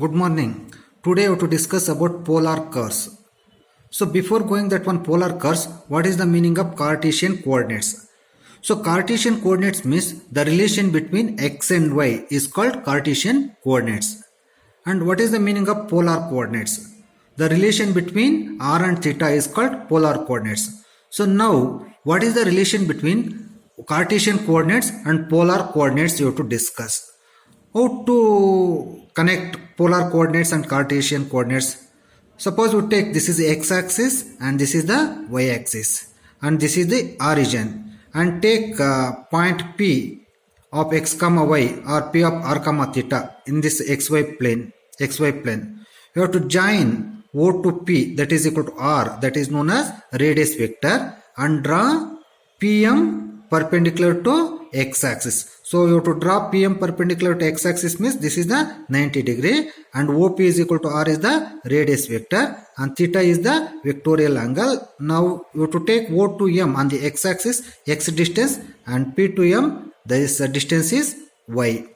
Good morning. Today I have to discuss about polar curves. So before going that one polar curves, what is the meaning of Cartesian coordinates? So Cartesian coordinates means the relation between x and y is called Cartesian coordinates. And what is the meaning of polar coordinates? The relation between r and theta is called polar coordinates. So now what is the relation between Cartesian coordinates and polar coordinates you have to discuss. How to connect polar coordinates and Cartesian coordinates? Suppose we take this is the x-axis and this is the y-axis and this is the origin, and take point P of x comma y or P of r comma theta in this xy plane. You have to join O to P, that is equal to r, that is known as radius vector, and draw PM perpendicular to x-axis. So you have to draw PM perpendicular to x-axis means this is the 90 degree, and OP is equal to r is the radius vector and theta is the vectorial angle. Now you have to take O to M on the x-axis, x distance, and P to M, this distance is y.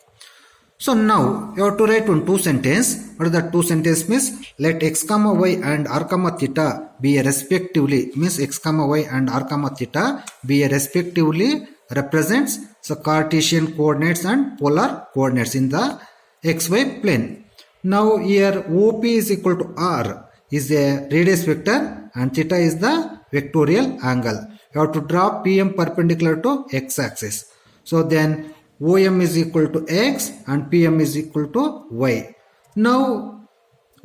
So now you have to write on two sentence. What is the two sentence means? Let x comma y and r comma theta be respectively, means x comma y and r comma theta be respectively represents the Cartesian coordinates and polar coordinates in the xy plane. Now here OP is equal to r is a radius vector and theta is the vectorial angle. You have to draw PM perpendicular to x-axis. So then OM is equal to x and PM is equal to y. Now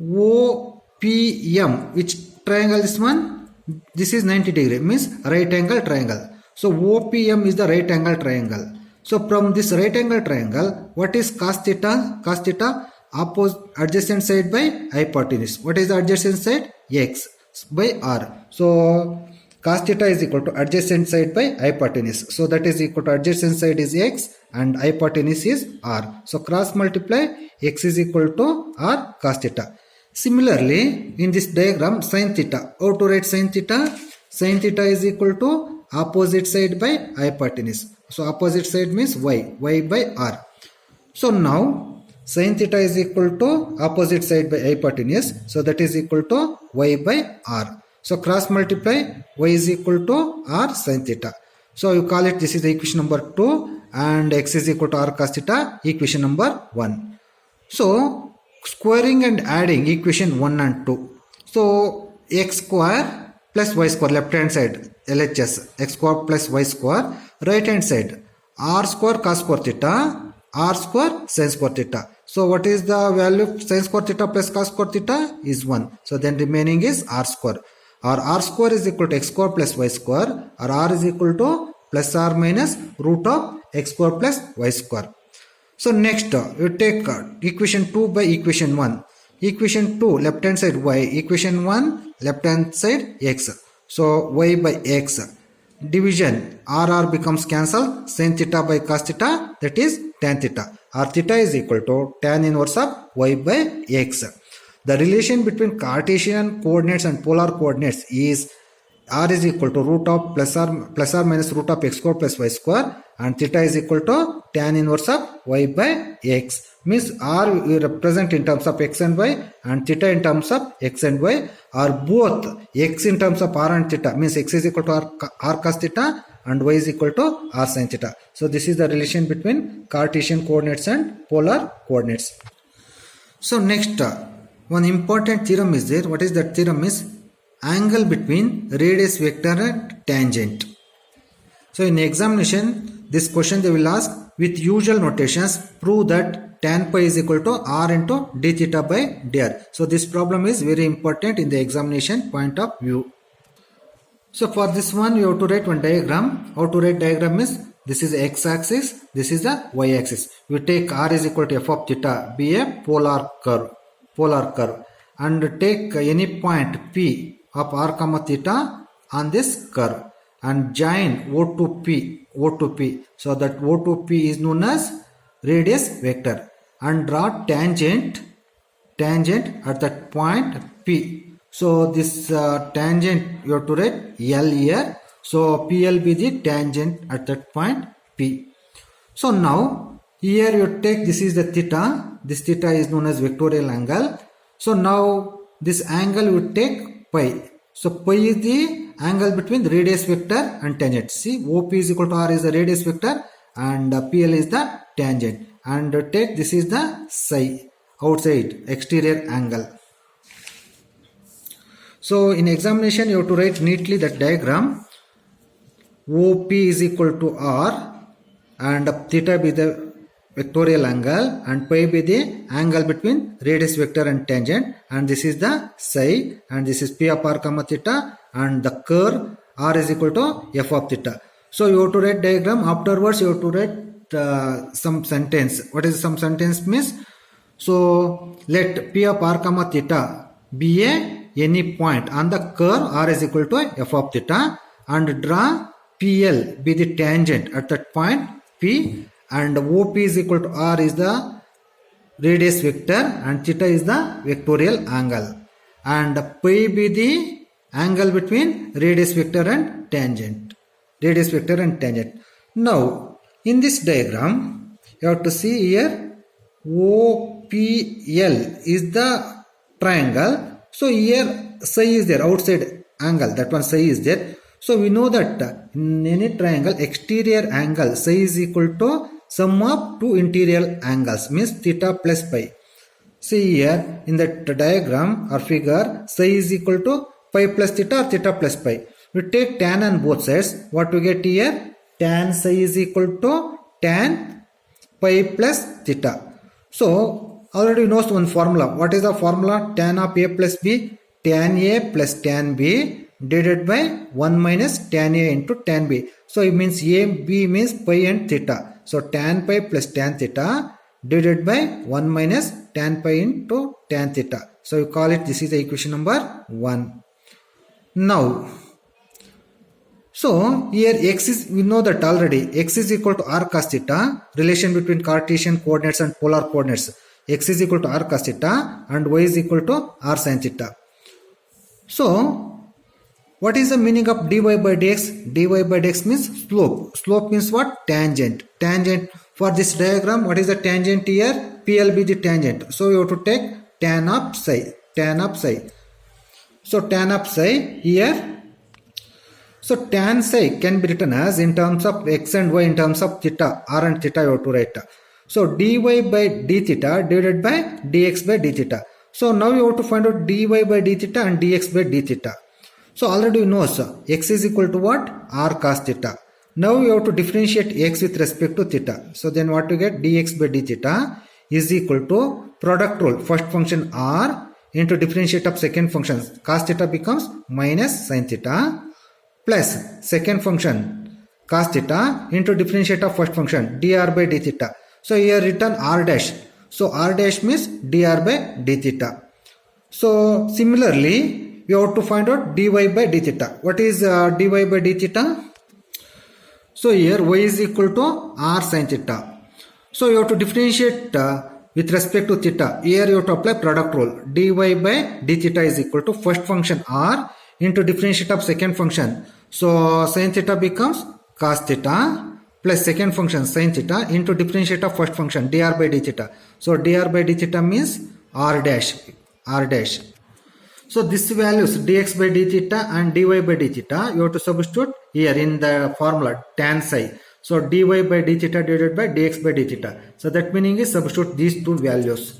OPM, which triangle is one? This is 90 degree, means right angle triangle. So OPM is the right angle triangle. So from this right angle triangle, what is cos theta? Cos theta, opposite adjacent side by hypotenuse. What is the adjacent side? X by r. So cos theta is equal to adjacent side by hypotenuse. So that is equal to adjacent side is x and hypotenuse is r. So cross multiply, x is equal to r cos theta. Similarly, in this diagram, sin theta. How to write sin theta? Sin theta is equal to opposite side by hypotenuse. So opposite side means y by r. So now sin theta is equal to opposite side by hypotenuse. So that is equal to y by r. So cross multiply, y is equal to r sin theta. So you call it, this is the equation number 2, and x is equal to r cos theta, equation number 1. So squaring and adding equation 1 and 2. So x square plus y square, left hand side LHS, x square plus y square, right hand side r square cos square theta, r square sin square theta. So what is the value of sin square theta plus cos square theta? Is 1. So then remaining is r square. Or r square is equal to x square plus y square, or r is equal to plus or minus root of x square plus y square. So next you take equation 2 by equation 1. Equation 2 left hand side y, equation 1 left hand side x. So y by x. Division, r becomes cancelled, sin theta by cos theta, that is tan theta. R theta is equal to tan inverse of y by x. The relation between Cartesian coordinates and polar coordinates is r is equal to root of plus or minus root of x square plus y square, and theta is equal to tan inverse of y by x. Means r we represent in terms of x and y, and theta in terms of x and y, are both x in terms of r and theta, means x is equal to r cos theta and y is equal to r sin theta. So this is the relation between Cartesian coordinates and polar coordinates. So next one important theorem is there. What is that theorem? Is angle between radius vector and tangent. So in examination, this question they will ask with usual notations, prove that tan pi is equal to r into d theta by dr. So this problem is very important in the examination point of view. So for this one you have to write one diagram. How to write diagram is, this is the x-axis, this is the y-axis. You take r is equal to f of theta, be a polar curve, and take any point P of r comma theta on this curve and join O to P. So that O to P is known as radius vector, and draw tangent at that point P. So this tangent you have to write L here. So PL be the tangent at that point P. So now Here you take, this is the theta, this theta is known as vectorial angle. So now this angle would take pi. So pi is the angle between the radius vector and tangent. See, OP is equal to R is the radius vector and PL is the tangent. And take, this is the psi, outside exterior angle. So in examination you have to write neatly that diagram. OP is equal to R and theta be the vectorial angle and pi be the angle between radius vector and tangent, and this is the psi, and this is P of R comma theta, and the curve R is equal to F of theta. So you have to write diagram. Afterwards you have to write some sentence. What is some sentence means? So let P of R comma theta be any point on the curve R is equal to F of theta, and draw PL be the tangent at that point P, and OP is equal to R is the radius vector and theta is the vectorial angle, and pi be the angle between radius vector and tangent. Radius vector and tangent. Now in this diagram you have to see here OPL is the triangle. So here psi is there, outside angle, that one psi is there. So we know that in any triangle exterior angle psi is equal to sum of two interior angles, means theta plus pi. See here in that diagram or figure, psi is equal to pi plus theta or theta plus pi. We take tan on both sides. What we get here? Tan psi is equal to tan pi plus theta. So already knows one formula. What is the formula? Tan of A plus B, tan A plus tan B divided by 1 minus tan A into tan B. So it means A, B means pi and theta. So tan pi plus tan theta divided by 1 minus tan pi into tan theta. So you call it, this is the equation number 1. Now, so here x is, we know that already, x is equal to r cos theta, relation between Cartesian coordinates and polar coordinates. X is equal to r cos theta and y is equal to r sin theta. So what is the meaning of dy by dx? Dy by dx means slope. Slope means what? Tangent. Tangent. For this diagram, what is the tangent here? PL be the tangent. So you have to take tan of psi. Tan of psi. So tan of psi here. So tan psi can be written as in terms of x and y in terms of theta. R and theta you have to write. So dy by d theta divided by dx by d theta. So now you have to find out dy by d theta and dx by d theta. So already you know, so x is equal to what? R cos theta. Now you have to differentiate x with respect to theta. So then what you get? Dx by d theta is equal to product rule. First function r into differentiate of second function. Cos theta becomes minus sin theta plus second function cos theta into differentiate of first function dr by d theta. So here written r dash. So r dash means dr by d theta. So similarly, we have to find out dy by d theta. What is dy by d theta? So here y is equal to r sin theta. So you have to differentiate with respect to theta. Here you have to apply product rule. Dy by d theta is equal to first function r into differentiate of second function. So sin theta becomes cos theta plus second function sin theta into differentiate of first function dr by d theta. So dr by d theta means r dash. R dash. So this values dx by d theta and dy by d theta you have to substitute here in the formula tan psi. So dy by d theta divided by dx by d theta. So that meaning is substitute these two values.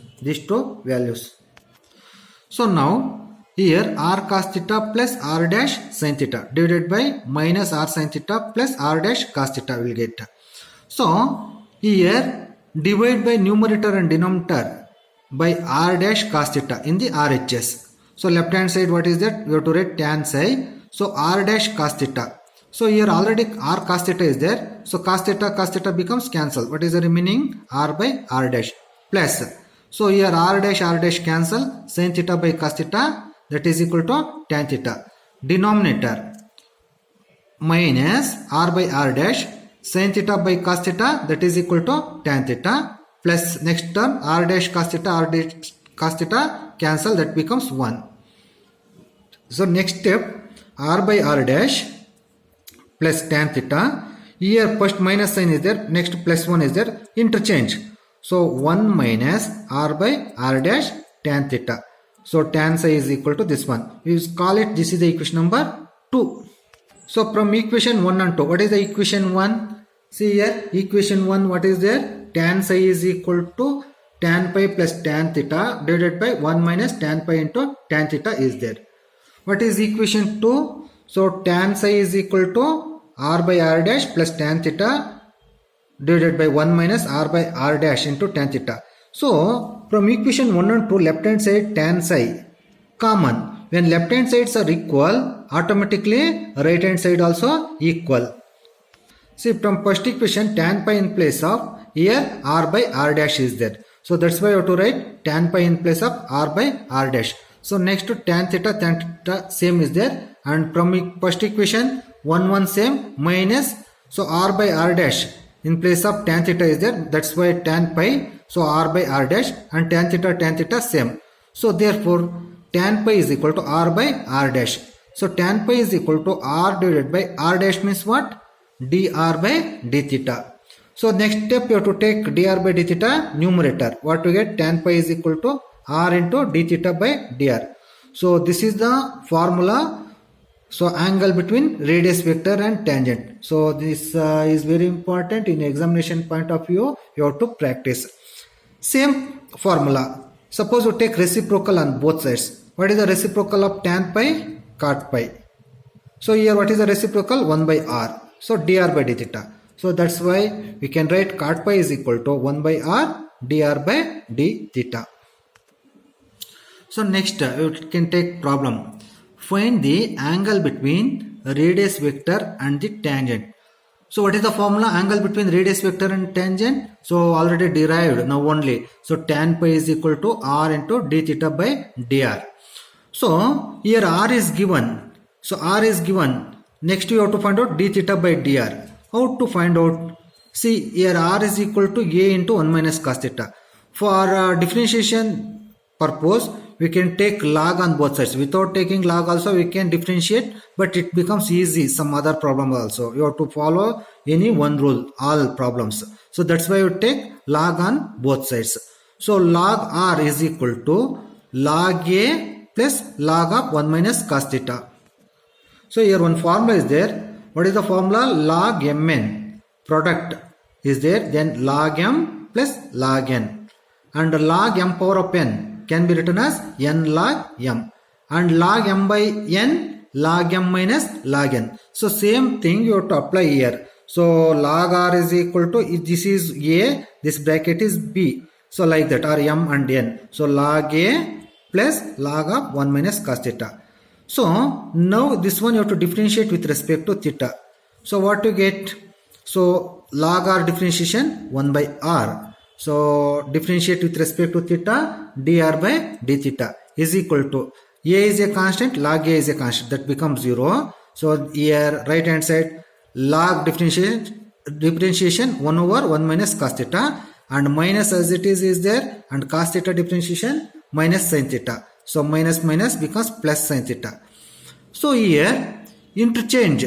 So now here r cos theta plus r dash sin theta divided by minus r sin theta plus r dash cos theta will get. So here divide by numerator and denominator by r dash cos theta in the RHS. So left hand side what is that? We have to write tan psi. So r dash cos theta. So here already r cos theta is there. So cos theta becomes cancel. What is the remaining? R by r dash plus. So here r dash cancel. Sin theta by cos theta, that is equal to tan theta. Denominator minus r by r dash sin theta by cos theta, that is equal to tan theta, plus next term r dash cos theta cancel, that becomes 1. So next step, r by r dash plus tan theta Here first minus sign is there, next plus 1 is there, interchange. So 1 minus r by r dash tan theta. So tan psi is equal to this one. We call it, this is the equation number 2. So from equation 1 and 2, what is the equation 1? See here, equation 1, what is there? Tan psi is equal to tan pi plus tan theta divided by 1 minus tan pi into tan theta is there. What is equation 2? So tan psi is equal to r by r dash plus tan theta divided by 1 minus r by r dash into tan theta. So from equation 1 and 2, left hand side tan psi common. When left hand sides are equal, automatically right hand side also equal. See, from first equation, tan pi in place of, here r by r dash is there. So that's why you have to write tan pi in place of r by r dash. So next to tan theta same is there, and from first equation 1 same minus, so r by r dash in place of tan theta is there, that's why tan pi, so r by r dash, and tan theta same. So therefore tan pi is equal to r by r dash. So tan pi is equal to r divided by r dash means what? Dr by d theta. So next step you have to take dr by d theta numerator. What to get? Tan pi is equal to r into d theta by dr. So this is the formula. So angle between radius vector and tangent. So this is very important in examination point of view. You have to practice. Same formula. Suppose you take reciprocal on both sides. What is the reciprocal of tan pi? Cot pi. So here what is the reciprocal? 1 by r. So dr by d theta. So that's why we can write cot pi is equal to 1 by r dr by d theta. So next you can take problem. Find the angle between radius vector and the tangent. So what is the formula? Angle between radius vector and tangent. So already derived now only. So tan pi is equal to r into d theta by dr. So here r is given. So r is given. Next you have to find out d theta by dr. How to find out? See here r is equal to a into 1 minus cos theta. For differentiation purpose, we can take log on both sides. Without taking log also we can differentiate, but it becomes easy some other problem also. You have to follow any one rule, all problems. So that's why you take log on both sides. So log r is equal to log a plus log of 1 minus cos theta. So here one formula is there. What is the formula? Log mn product is there, then log m plus log n, and log m power of n can be written as n log m, and log m by n log m minus log n. So same thing you have to apply here. So log r is equal to, this is a, this bracket is b, so like that, or m and n. So log a plus log of 1 minus cos theta. So now this one you have to differentiate with respect to theta. So what to get? So log r differentiation 1 by r. So differentiate with respect to theta, dr by d theta is equal to, a is a constant, log a is a constant, that becomes 0. So here right hand side log differentiation 1 over 1 minus cos theta, and minus as it is there, and cos theta differentiation minus sin theta. So minus becomes plus sin theta. So here interchange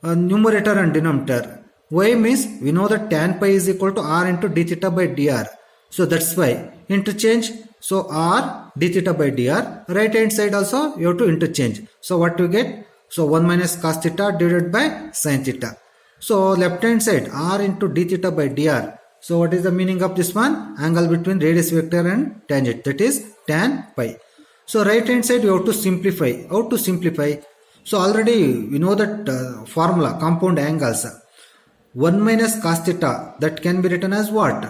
numerator and denominator. Why means we know that tan pi is equal to r into d theta by dr. So that's why interchange. So r d theta by dr. Right hand side also you have to interchange. So what do you get? So 1 minus cos theta divided by sin theta. So left hand side r into d theta by dr. So what is the meaning of this one? Angle between radius vector and tangent, that is tan pi. So right hand side you have to simplify. How to simplify? So already we know that formula, compound angles. 1 minus cos theta, that can be written as what?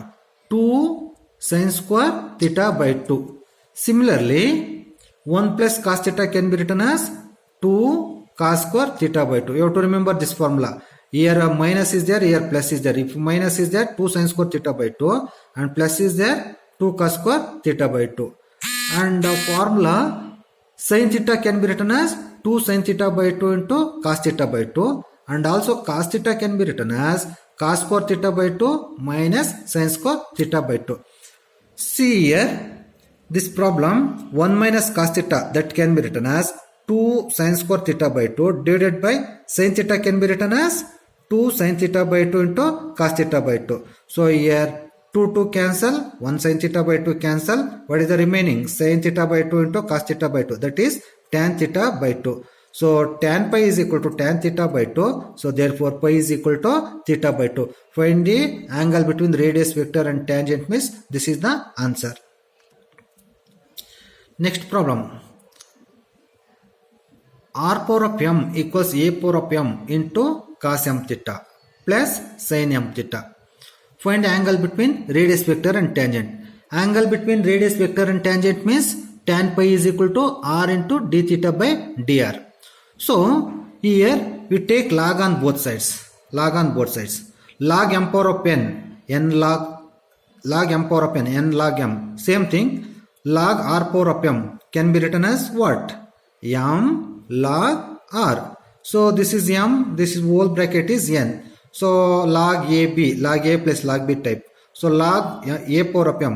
2 sin square theta by 2. Similarly 1 plus cos theta can be written as 2 cos square theta by 2. You have to remember this formula. Here minus is there, here plus is there. If minus is there, 2 sin square theta by 2, and plus is there, 2 cos square theta by 2. And the formula sin theta can be written as 2 sin theta by 2 into cos theta by 2, and also cos theta can be written as cos square theta by 2 minus sin square theta by 2. See here, this problem 1 minus cos theta, that can be written as 2 sin square theta by 2 divided by sin theta can be written as 2 sin theta by 2 into cos theta by 2. So here 2 cancel, 1 sin theta by 2 cancel. What is the remaining? Sin theta by 2 into cos theta by 2. That is tan theta by 2. So tan pi is equal to tan theta by 2. So therefore pi is equal to theta by 2. Find the angle between radius vector and tangent means this is the answer. Next problem. R power of m equals a power of m into cos m theta plus sin m theta. Find angle between radius vector and tangent. Angle between radius vector and tangent means tan pi is equal to r into d theta by dr. So here we take log on both sides. Log on both sides. Log m power of n log m power of n log m. Same thing. Log r power of m can be written as what? M log r. So this is m, this is whole bracket is n. So log ab, log a plus log b type. So log a power of m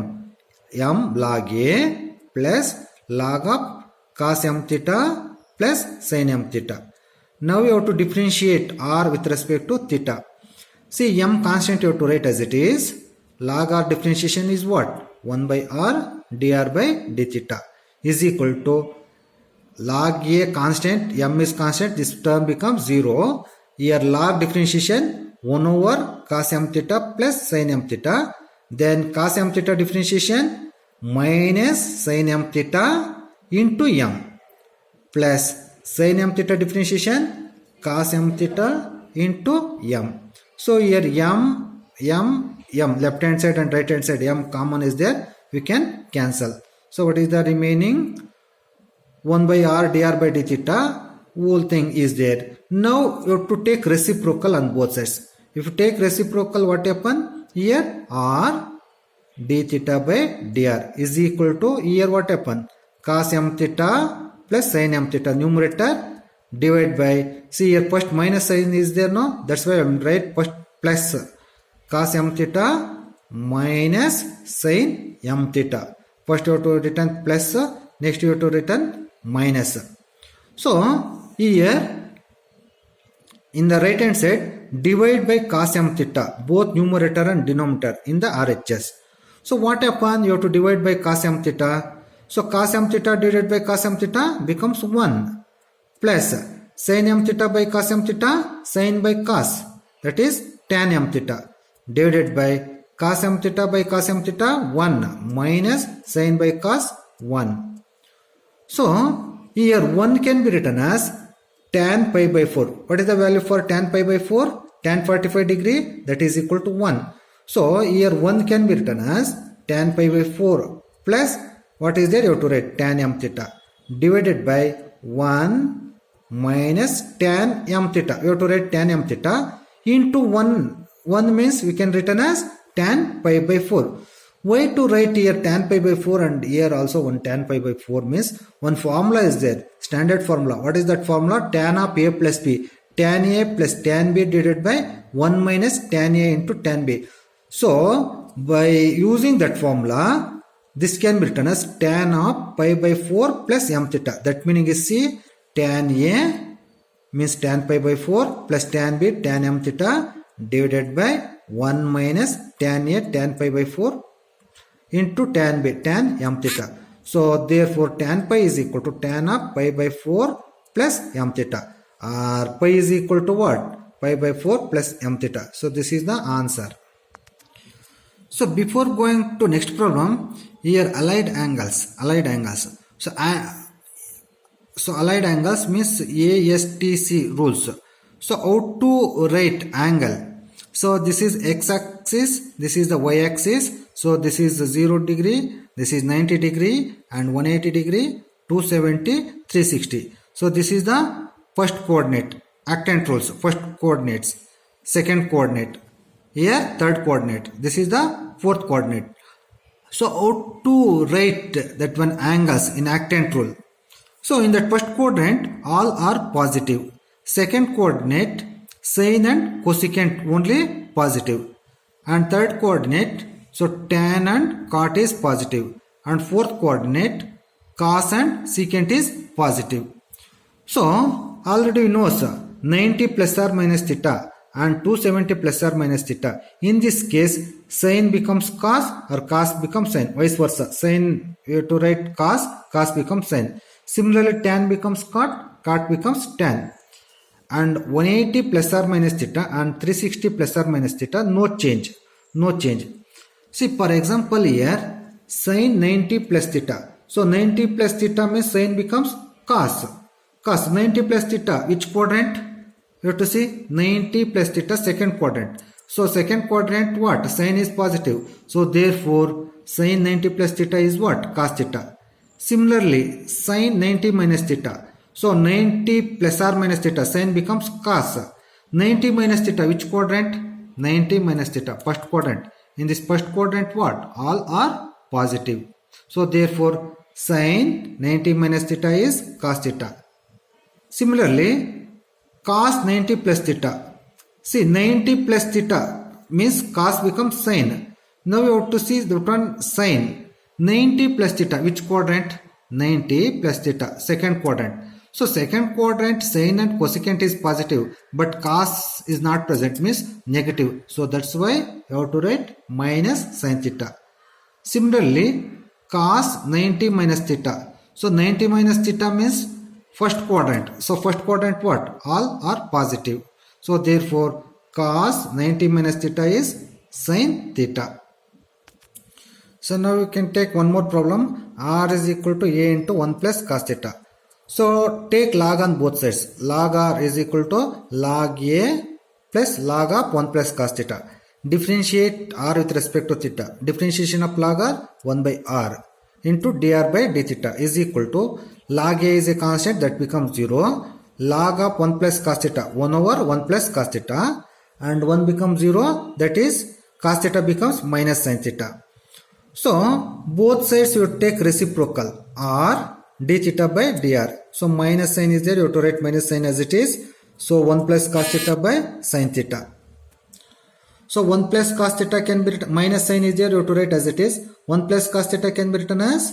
log a plus log of cos m theta plus sin m theta. Now we have to differentiate r with respect to theta. See, m constant you have to write as it is. Log r differentiation is what? 1 by r dr by d theta is equal to log a constant, m is constant, this term becomes 0. Here log differentiation 1 over cos m theta plus sin m theta. Then cos m theta differentiation minus sin m theta into m plus sin m theta differentiation cos m theta into m. So here m left hand side and right hand side m common is there. We can cancel. So what is the remaining? 1 by r dr by d theta. Whole thing is there. Now you have to take reciprocal on both sides. If you take reciprocal, what happen? Here r d theta by dr is equal to, here what happen? Cos m theta plus sin m theta numerator divide by, see here first minus sign is there, no? That's why I am write first plus cos m theta minus sin m theta. First you have to return plus, next you have to return minus. So here in the right hand side divide by cos m theta, both numerator and denominator in the RHS. So what happen? You have to divide by cos m theta. So cos m theta divided by cos m theta becomes 1 plus sin m theta by cos m theta, sin by cos, that is tan m theta divided by cos m theta by cos m theta 1 minus sin by cos 1. So here 1 can be written as tan pi by 4. What is the value for tan pi by 4? Tan 45 degree, that is equal to 1. So here 1 can be written as tan pi by 4 plus what is there? You have to write tan m theta divided by 1 minus tan m theta. You have to write tan m theta into 1. 1 means we can written as tan pi by 4. Why to write here tan pi by 4 and here also one tan pi by 4 means one formula is there, standard formula. What is that formula? Tan of a plus b. Tan a plus tan b divided by 1 minus tan a into tan b. So by using that formula, this can be written as tan of pi by 4 plus m theta. That meaning is see, tan a means tan pi by 4 plus tan b tan m theta divided by 1 minus tan a tan pi by 4 into tan b tan m theta. So therefore tan pi is equal to tan of pi by 4 plus m theta, or pi is equal to what? Pi by 4 plus m theta. So this is the answer. So before going to next problem, here allied angles. So allied angles means ASTC rules. So how to write angle? So this is x-axis, this is the y-axis. So this is 0 degree, this is 90 degree and 180 degree, 270, 360. So this is the first coordinate, octant rules, first coordinates, second coordinate, here third coordinate, this is the fourth coordinate. So how to write that one angles in octant rule? So in that first quadrant all are positive, second coordinate sine and cosecant only positive, and third coordinate so tan and cot is positive, and fourth coordinate cos and secant is positive. So already we know 90 plus or minus theta and 270 plus or minus theta. In this case, sin becomes cos or cos becomes sin, vice versa. Sin, you have to write cos, cos becomes sin. Similarly, tan becomes cot, cot becomes tan. And 180 plus or minus theta and 360 plus or minus theta, no change. No change. See, for example, here, sin 90 plus theta. So 90 plus theta means sin becomes cos. Cos 90 plus theta, which quadrant? You have to see 90 plus theta, second quadrant. So second quadrant what? Sin is positive. So therefore sin 90 plus theta is what? Cos theta. Similarly, sin 90 minus theta. So 90 plus or minus theta, sin becomes cos. 90 minus theta, which quadrant? 90 minus theta, first quadrant. In this first quadrant what? All are positive. So therefore sin 90 minus theta is cos theta. Similarly, cos 90 plus theta. See, 90 plus theta means cos becomes sin. Now we have to see the one sin. 90 plus theta, which quadrant? 90 plus theta, second quadrant. So second quadrant sin and cosecant is positive, but cos is not present, means negative. So that's why you have to write minus sin theta. Similarly, cos 90 minus theta. So 90 minus theta means first quadrant. So first quadrant what? All are positive. So therefore cos 90 minus theta is sin theta. So now we can take one more problem. R is equal to A into 1 plus cos theta. So take log on both sides. Log R is equal to log A plus log of 1 plus cos theta. Differentiate R with respect to theta. Differentiation of log R 1 by R into dr by d theta is equal to log A is a constant, that becomes 0. Log of 1 plus cos theta 1 over 1 plus cos theta, and 1 becomes 0, that is cos theta becomes minus sin theta. So both sides you take reciprocal R d theta by dr. So minus sign is there, you have to write minus sign as it is. So 1 plus cos theta by sin theta. So 1 plus cos theta can be written, minus sign is there, you have to write as it is. 1 plus cos theta can be written as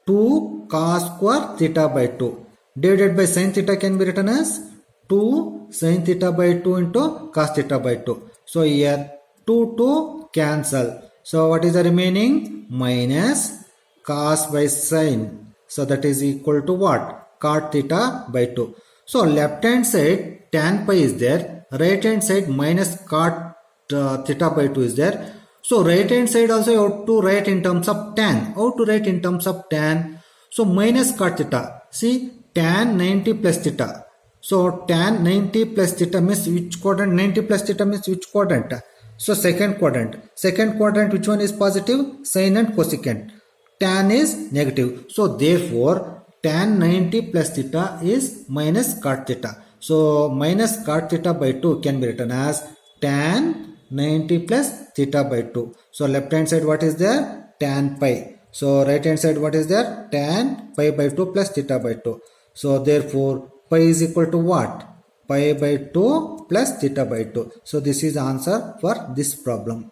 2 cos square theta by 2. Divided by sin theta can be written as 2 sin theta by 2 into cos theta by 2. So here 2 cancel. So what is the remaining? Minus cos by sin. So that is equal to what? Cot theta by 2. So left hand side tan pi is there. Right hand side minus cot theta by 2 is there. So right hand side also you have to write in terms of tan. How to write in terms of tan? So minus cot theta. See, tan 90 plus theta. So tan 90 plus theta means which quadrant? 90 plus theta means which quadrant? So second quadrant. Second quadrant, which one is positive? Sin and cosecant. Tan is negative. So therefore tan 90 plus theta is minus cot theta. So minus cot theta by 2 can be written as tan 90 plus theta by 2. So left hand side what is there? Tan pi. So right hand side what is there? Tan pi by 2 plus theta by 2. So therefore pi is equal to what? Pi by 2 plus theta by 2. So this is the answer for this problem.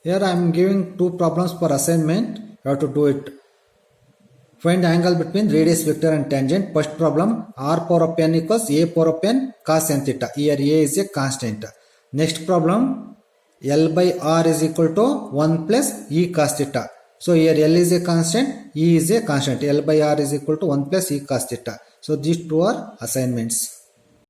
Here I am giving two problems for assignment. You have to do it. Find the angle between radius vector and tangent. First problem, r power of n equals a power of n cos n theta. Here a is a constant. Next problem, L by R is equal to 1 plus E cos theta. So here L is a constant, E is a constant. L by R is equal to 1 plus E cos theta. So these two are assignments.